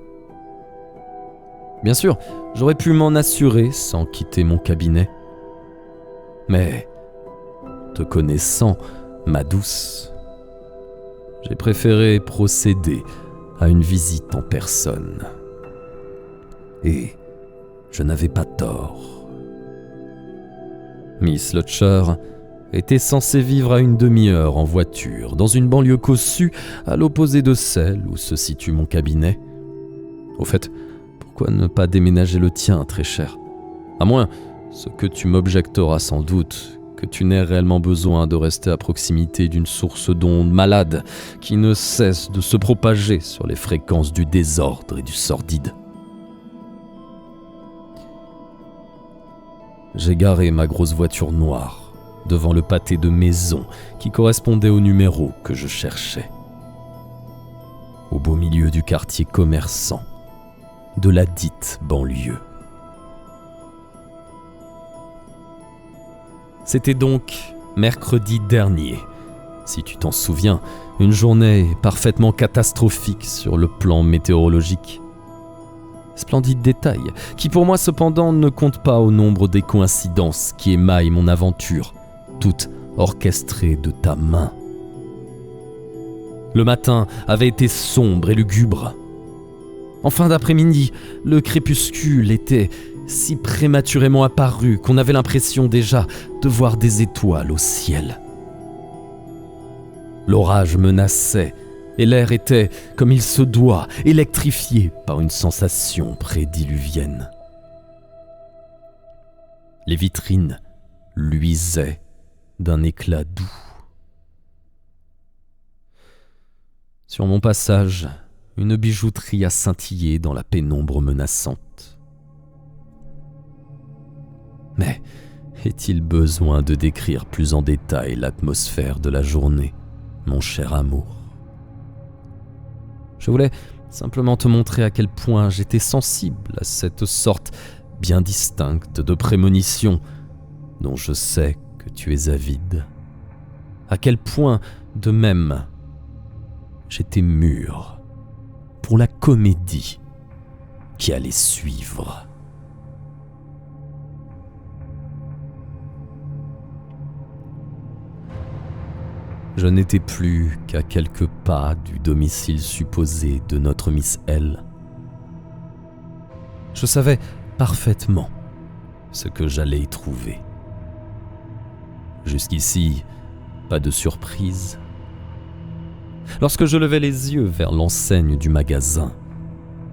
Bien sûr, j'aurais pu m'en assurer sans quitter mon cabinet. Mais, te connaissant, ma douce, j'ai préféré procéder à une visite en personne. Et je n'avais pas tort. Miss Lotcher était censée vivre à une demi-heure en voiture, dans une banlieue cossue à l'opposé de celle où se situe mon cabinet. Au fait, pourquoi ne pas déménager le tien, très cher ? À moins, ce que tu m'objecteras sans doute, que tu n'aies réellement besoin de rester à proximité d'une source d'ondes malade qui ne cesse de se propager sur les fréquences du désordre et du sordide. J'ai garé ma grosse voiture noire devant le pâté de maison qui correspondait au numéro que je cherchais. Au beau milieu du quartier commerçant de la dite banlieue. C'était donc mercredi dernier, si tu t'en souviens, une journée parfaitement catastrophique sur le plan météorologique. Splendide détail, qui pour moi cependant ne compte pas au nombre des coïncidences qui émaillent mon aventure, toutes orchestrées de ta main. Le matin avait été sombre et lugubre. En fin d'après-midi, le crépuscule était si prématurément apparu qu'on avait l'impression déjà de voir des étoiles au ciel. L'orage menaçait et l'air était, comme il se doit, électrifié par une sensation prédiluvienne. Les vitrines luisaient d'un éclat doux. Sur mon passage, une bijouterie a scintillé dans la pénombre menaçante. Mais est-il besoin de décrire plus en détail l'atmosphère de la journée, mon cher amour ? Je voulais simplement te montrer à quel point j'étais sensible à cette sorte bien distincte de prémonition dont je sais que tu es avide. À quel point, de même, j'étais mûr pour la comédie qui allait suivre. Je n'étais plus qu'à quelques pas du domicile supposé de notre Miss L. Je savais parfaitement ce que j'allais y trouver. Jusqu'ici, pas de surprise. Lorsque je levai les yeux vers l'enseigne du magasin,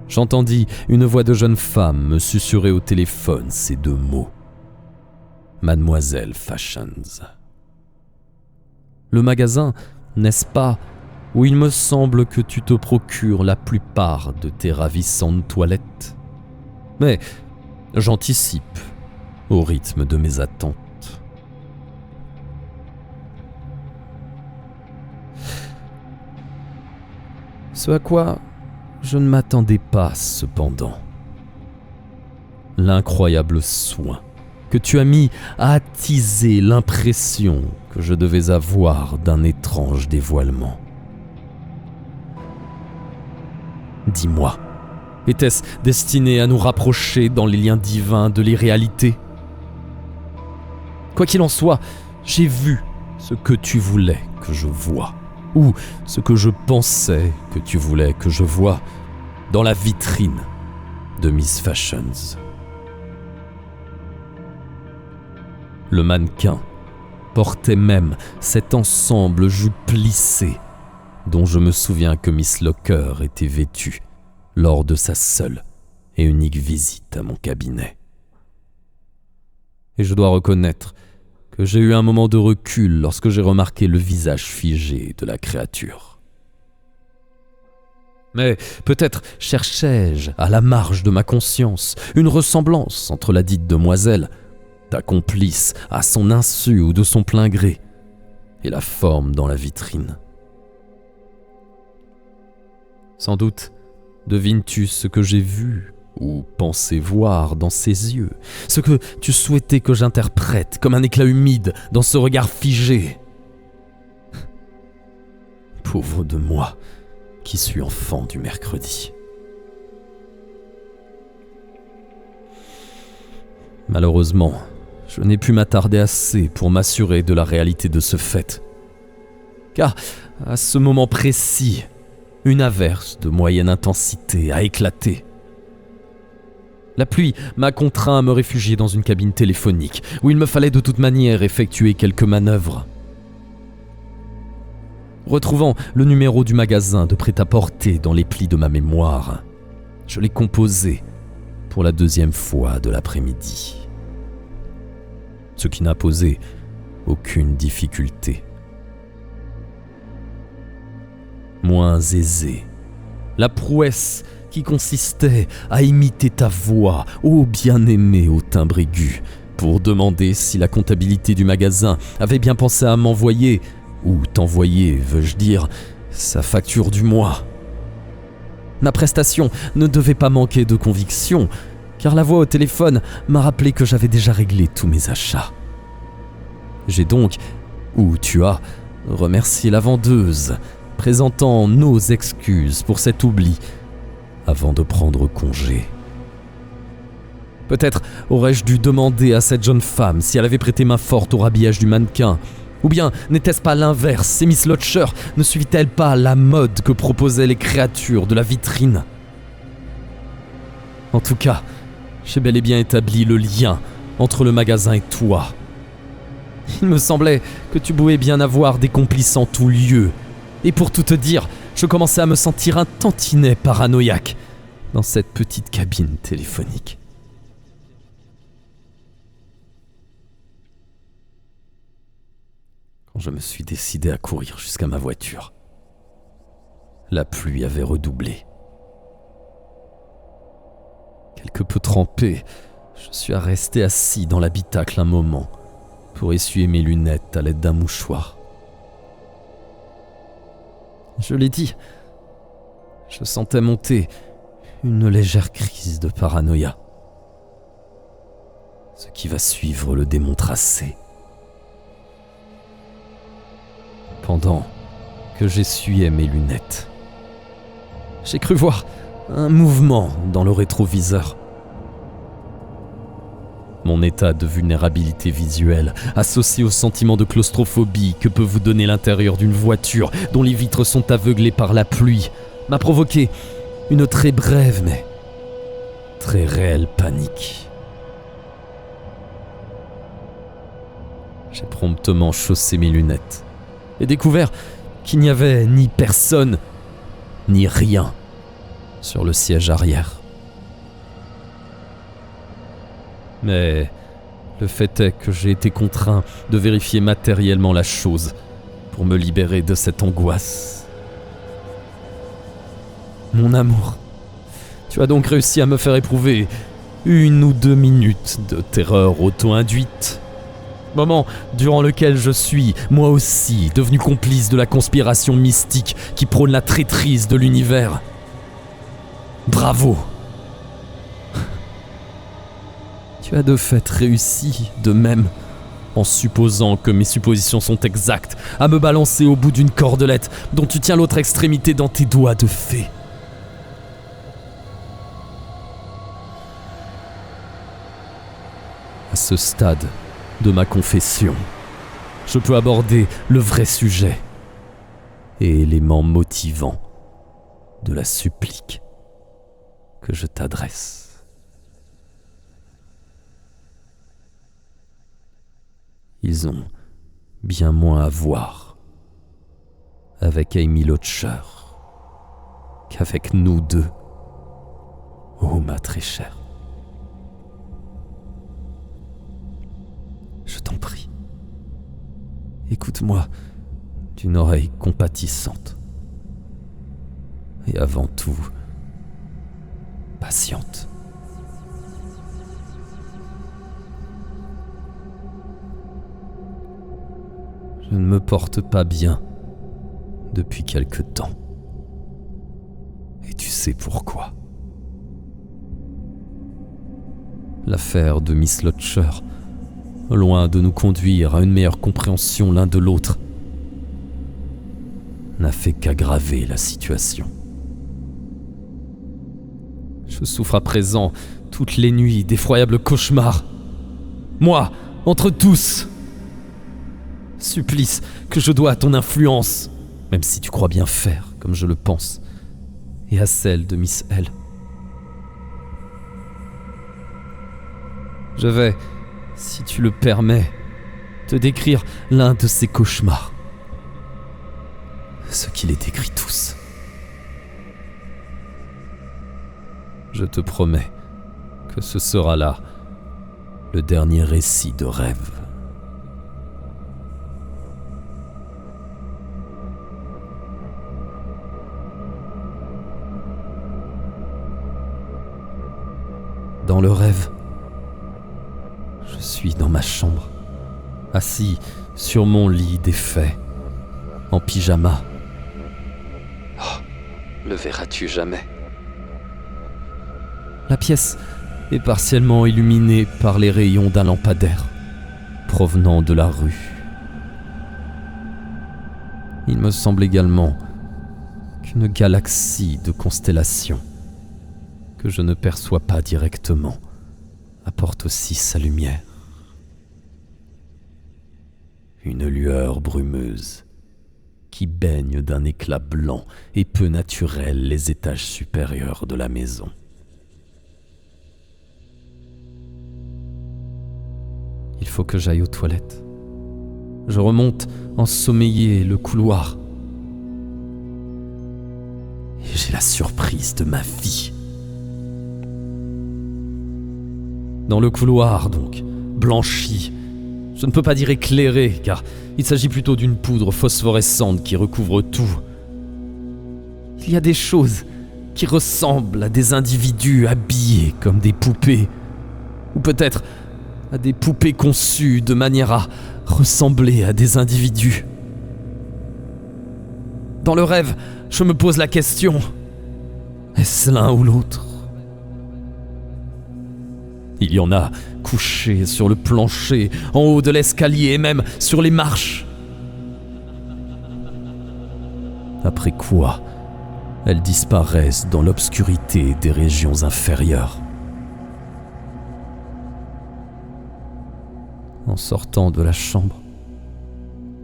j'entendis une voix de jeune femme me susurrer au téléphone ces deux mots. Mademoiselle Fashions. Le magasin, n'est-ce pas, où il me semble que tu te procures la plupart de tes ravissantes toilettes? Mais j'anticipe au rythme de mes attentes. Ce à quoi je ne m'attendais pas cependant. L'incroyable soin que tu as mis à attiser l'impression que je devais avoir d'un étrange dévoilement. Dis-moi, était-ce destiné à nous rapprocher dans les liens divins de l'irréalité? Quoi qu'il en soit, j'ai vu ce que tu voulais que je voie, ou ce que je pensais que tu voulais que je voie dans la vitrine de Miss Fashions. Le mannequin portait même cet ensemble jupe plissée dont je me souviens que Miss Locker était vêtue lors de sa seule et unique visite à mon cabinet. Et je dois reconnaître que j'ai eu un moment de recul lorsque j'ai remarqué le visage figé de la créature. Mais peut-être cherchais-je, à la marge de ma conscience, une ressemblance entre la dite demoiselle, ta complice à son insu ou de son plein gré, et la forme dans la vitrine. Sans doute devines-tu ce que j'ai vu ou pensé voir dans ses yeux, ce que tu souhaitais que j'interprète comme un éclat humide dans ce regard figé. Pauvre de moi, qui suis enfant du mercredi. Malheureusement, je n'ai pu m'attarder assez pour m'assurer de la réalité de ce fait. Car, à ce moment précis, une averse de moyenne intensité a éclaté. La pluie m'a contraint à me réfugier dans une cabine téléphonique, où il me fallait de toute manière effectuer quelques manœuvres. Retrouvant le numéro du magasin de prêt-à-porter dans les plis de ma mémoire, je l'ai composé pour la deuxième fois de l'après-midi. Ce qui n'a posé aucune difficulté. Moins aisée, la prouesse qui consistait à imiter ta voix, ô bien-aimé au timbre aigu, pour demander si la comptabilité du magasin avait bien pensé à m'envoyer, ou t'envoyer, veux-je dire, sa facture du mois. Ma prestation ne devait pas manquer de conviction, car la voix au téléphone m'a rappelé que j'avais déjà réglé tous mes achats. J'ai donc, ou tu as, remercié la vendeuse, présentant nos excuses pour cet oubli, avant de prendre congé. Peut-être aurais-je dû demander à cette jeune femme si elle avait prêté main forte au rhabillage du mannequin, ou bien n'était-ce pas l'inverse, et Miss Locher ne suivit-elle pas la mode que proposaient les créatures de la vitrine? En tout cas, j'ai bel et bien établi le lien entre le magasin et toi. Il me semblait que tu pouvais bien avoir des complices en tout lieu, et pour tout te dire, je commençais à me sentir un tantinet paranoïaque dans cette petite cabine téléphonique. Quand je me suis décidé à courir jusqu'à ma voiture, la pluie avait redoublé. Quelque peu trempé, je suis resté assis dans l'habitacle un moment pour essuyer mes lunettes à l'aide d'un mouchoir. Je l'ai dit, je sentais monter une légère crise de paranoïa. Ce qui va suivre le démontre assez. Pendant que j'essuyais mes lunettes, j'ai cru voir un mouvement dans le rétroviseur. Mon état de vulnérabilité visuelle, associé au sentiment de claustrophobie que peut vous donner l'intérieur d'une voiture dont les vitres sont aveuglées par la pluie, m'a provoqué une très brève mais très réelle panique. J'ai promptement chaussé mes lunettes et découvert qu'il n'y avait ni personne, ni rien sur le siège arrière. Mais le fait est que j'ai été contraint de vérifier matériellement la chose pour me libérer de cette angoisse. Mon amour, tu as donc réussi à me faire éprouver 1 ou 2 minutes de terreur auto-induite. Moment durant lequel je suis, moi aussi, devenu complice de la conspiration mystique qui prône la traîtrise de l'univers. Bravo! Tu as de fait réussi, de même, en supposant que mes suppositions sont exactes, à me balancer au bout d'une cordelette dont tu tiens l'autre extrémité dans tes doigts de fée. À ce stade de ma confession, je peux aborder le vrai sujet et élément motivant de la supplique que je t'adresse. Ils ont bien moins à voir avec Amy Lotcher qu'avec nous deux, ô ma très chère. Je t'en prie, écoute-moi d'une oreille compatissante et avant tout patiente. Je ne me porte pas bien depuis quelque temps. Et tu sais pourquoi. L'affaire de Miss Lotcher, loin de nous conduire à une meilleure compréhension l'un de l'autre, n'a fait qu'aggraver la situation. Je souffre à présent toutes les nuits d'effroyables cauchemars. Moi, entre tous, supplice que je dois à ton influence, même si tu crois bien faire comme je le pense, et à celle de Miss L. Je vais, si tu le permets, te décrire l'un de ces cauchemars. Ce qui les décrit tous. Je te promets que ce sera là le dernier récit de rêve. Dans le rêve, je suis dans ma chambre, assis sur mon lit défait, en pyjama. Oh, le verras-tu jamais? La pièce est partiellement illuminée par les rayons d'un lampadaire provenant de la rue. Il me semble également qu'une galaxie de constellations que je ne perçois pas directement apporte aussi sa lumière. Une lueur brumeuse qui baigne d'un éclat blanc et peu naturel les étages supérieurs de la maison. Il faut que j'aille aux toilettes. Je remonte ensommeillé le couloir. Et j'ai la surprise de ma vie. Dans le couloir, donc, blanchi, je ne peux pas dire éclairé, car il s'agit plutôt d'une poudre phosphorescente qui recouvre tout. Il y a des choses qui ressemblent à des individus habillés comme des poupées, ou peut-être à des poupées conçues de manière à ressembler à des individus. Dans le rêve, je me pose la question, est-ce l'un ou l'autre ? Il y en a couchés sur le plancher, en haut de l'escalier et même sur les marches. Après quoi, elles disparaissent dans l'obscurité des régions inférieures. En sortant de la chambre,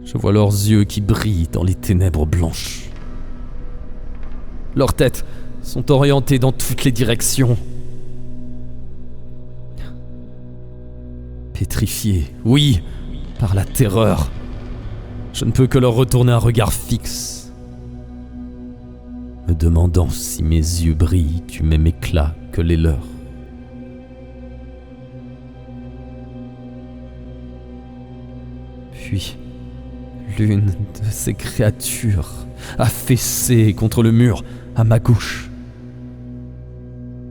je vois leurs yeux qui brillent dans les ténèbres blanches. Leurs têtes sont orientées dans toutes les directions. Pétrifié, oui, par la terreur, je ne peux que leur retourner un regard fixe, me demandant si mes yeux brillent du même éclat que les leurs. Puis, l'une de ces créatures affaissée contre le mur à ma gauche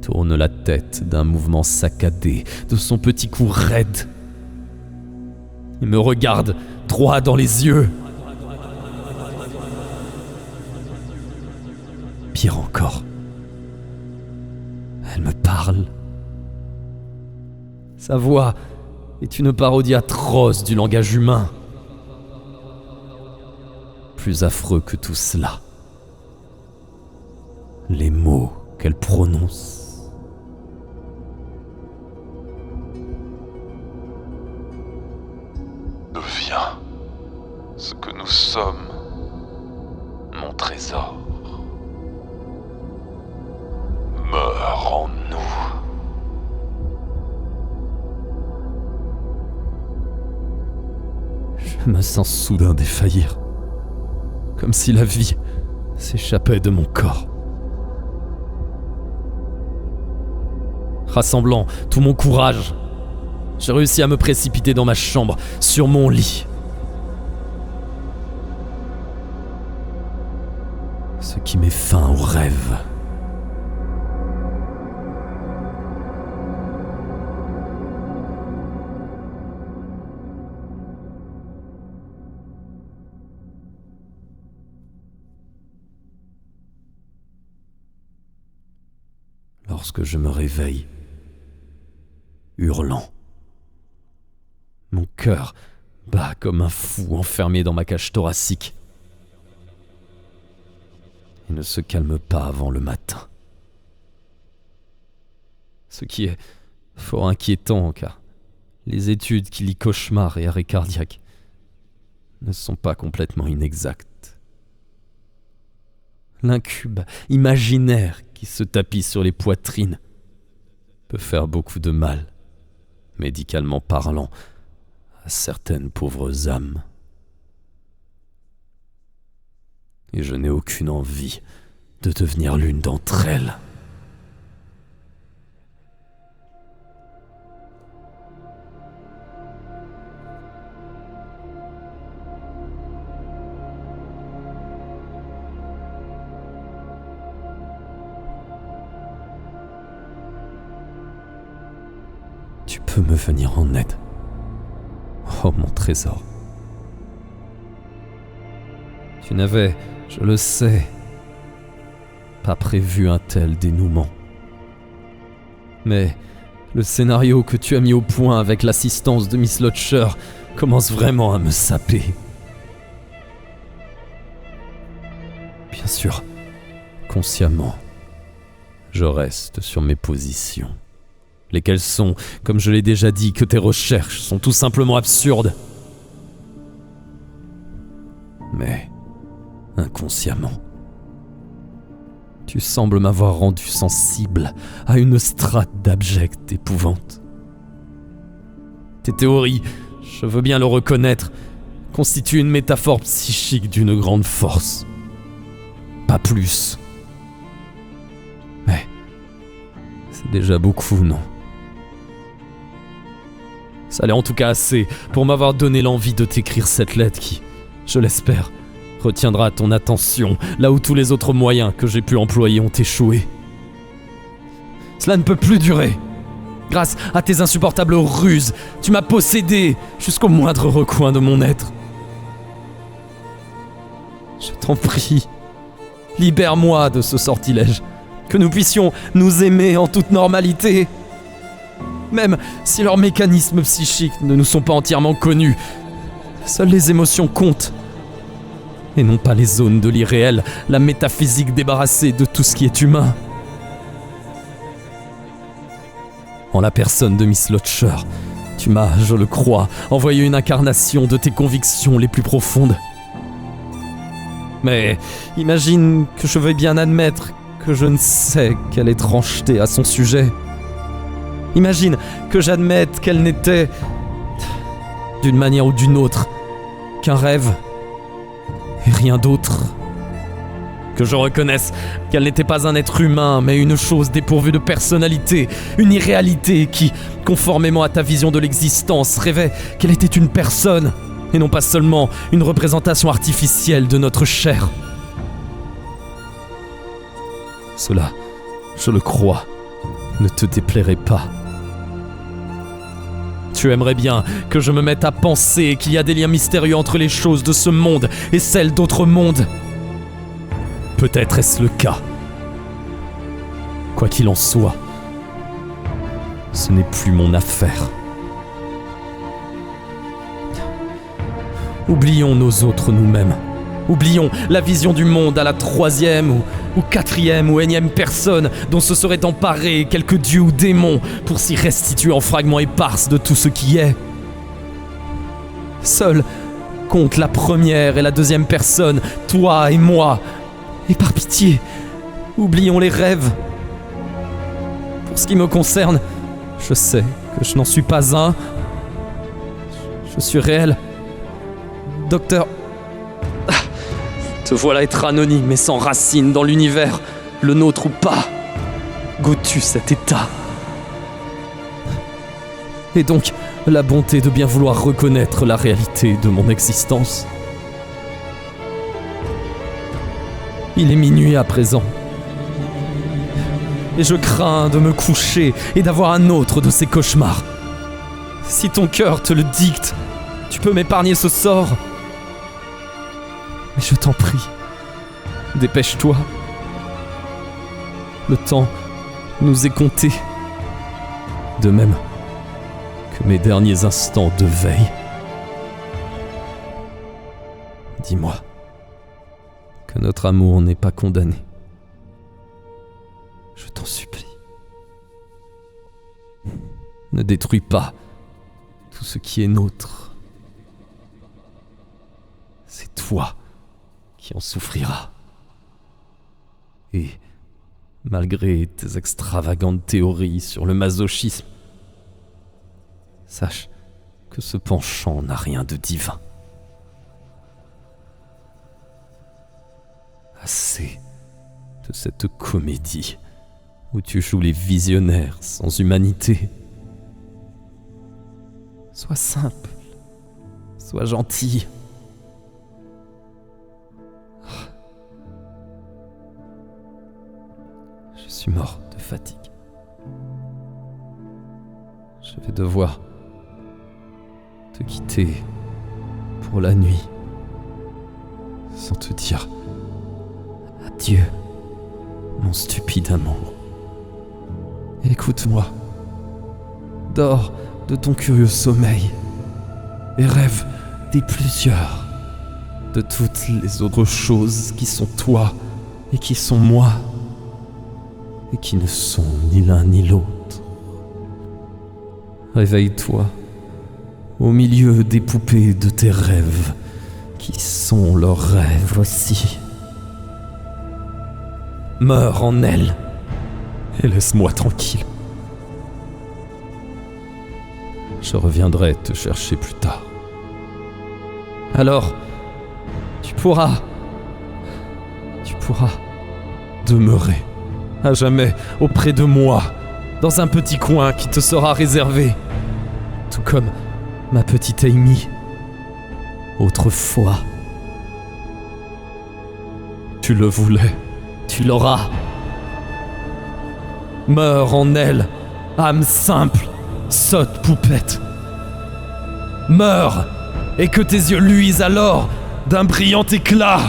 tourne la tête d'un mouvement saccadé de son petit cou raide et me regarde droit dans les yeux. Pire encore, elle me parle. Sa voix est une parodie atroce du langage humain. Plus affreux que tout cela, les mots qu'elle prononce. Deviens ce que nous sommes, mon trésor. Meurs en nous. Je me sens soudain défaillir, comme si la vie s'échappait de mon corps. Rassemblant tout mon courage, j'ai réussi à me précipiter dans ma chambre, sur mon lit. Ce qui met fin au rêve. Lorsque je me réveille, hurlant, mon cœur bat comme un fou enfermé dans ma cage thoracique. Il ne se calme pas avant le matin. Ce qui est fort inquiétant car les études qui lient cauchemar et arrêt cardiaque ne sont pas complètement inexactes. L'incube imaginaire qui se tapit sur les poitrines peut faire beaucoup de mal, médicalement parlant, à certaines pauvres âmes. Et je n'ai aucune envie de devenir l'une d'entre elles. Tu peux me venir en aide. Oh mon trésor. Tu n'avais, je le sais, pas prévu un tel dénouement. Mais le scénario que tu as mis au point avec l'assistance de Miss Lodger commence vraiment à me saper. Bien sûr, consciemment, je reste sur mes positions. Lesquelles sont, comme je l'ai déjà dit, que tes recherches sont tout simplement absurdes. Mais, inconsciemment, tu sembles m'avoir rendu sensible à une strate d'abjecte épouvante. Tes théories, je veux bien le reconnaître, constituent une métaphore psychique d'une grande force. Pas plus. Mais, c'est déjà beaucoup, non ? Ça l'est en tout cas assez pour m'avoir donné l'envie de t'écrire cette lettre qui, je l'espère, retiendra ton attention là où tous les autres moyens que j'ai pu employer ont échoué. Cela ne peut plus durer. Grâce à tes insupportables ruses, tu m'as possédé jusqu'au moindre recoin de mon être. Je t'en prie, libère-moi de ce sortilège, que nous puissions nous aimer en toute normalité. Même si leurs mécanismes psychiques ne nous sont pas entièrement connus, seules les émotions comptent. Et non pas les zones de l'irréel, la métaphysique débarrassée de tout ce qui est humain. En la personne de Miss Lotcher, tu m'as, je le crois, envoyé une incarnation de tes convictions les plus profondes. Mais imagine que je veuille bien admettre que je ne sais quelle étrangeté à son sujet. Imagine que j'admette qu'elle n'était, d'une manière ou d'une autre, qu'un rêve et rien d'autre. Que je reconnaisse qu'elle n'était pas un être humain, mais une chose dépourvue de personnalité, une irréalité qui, conformément à ta vision de l'existence, rêvait qu'elle était une personne, et non pas seulement une représentation artificielle de notre chair. Cela, je le crois, ne te déplairait pas. Tu aimerais bien que je me mette à penser qu'il y a des liens mystérieux entre les choses de ce monde et celles d'autres mondes. Peut-être est-ce le cas. Quoi qu'il en soit, ce n'est plus mon affaire. Oublions nos autres nous-mêmes. Oublions la vision du monde à la 3e ou 4e ou 1e personne dont se seraient emparés quelques dieux ou démons pour s'y restituer en fragments épars de tout ce qui est. Seul compte la 1re et la 2e personne, toi et moi. Et par pitié, oublions les rêves. Pour ce qui me concerne, je sais que je n'en suis pas un. Je suis réel. Docteur... Te voilà être anonyme et sans racine dans l'univers, le nôtre ou pas. Goûtes-tu cet état? Et donc, la bonté de bien vouloir reconnaître la réalité de mon existence. Il est minuit à présent. Et je crains de me coucher et d'avoir un autre de ces cauchemars. Si ton cœur te le dicte, tu peux m'épargner ce sort. Mais je t'en prie, dépêche-toi. Le temps nous est compté. De même que mes derniers instants de veille. Dis-moi que notre amour n'est pas condamné. Je t'en supplie. Ne détruis pas tout ce qui est nôtre. C'est toi qui en souffrira. Et malgré tes extravagantes théories sur le masochisme, sache que ce penchant n'a rien de divin. Assez de cette comédie où tu joues les visionnaires sans humanité. Sois simple, sois gentil. Je suis mort de fatigue. Je vais devoir te quitter pour la nuit, sans te dire adieu, mon stupide amour. Écoute-moi, dors de ton curieux sommeil et rêve des plusieurs, de toutes les autres choses qui sont toi et qui sont moi, et qui ne sont ni l'un ni l'autre. Réveille-toi au milieu des poupées de tes rêves, qui sont leurs rêves aussi. Meurs en elles et laisse-moi tranquille. Je reviendrai te chercher plus tard. Alors, tu pourras demeurer à jamais auprès de moi, dans un petit coin qui te sera réservé, tout comme ma petite Amy, autrefois. Tu le voulais, tu l'auras. Meurs en elle, âme simple, sotte poupette. Meurs, et que tes yeux luisent alors d'un brillant éclat.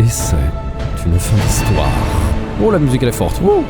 c'est une fin d'histoire. Oh, la musique elle est forte. Wouh.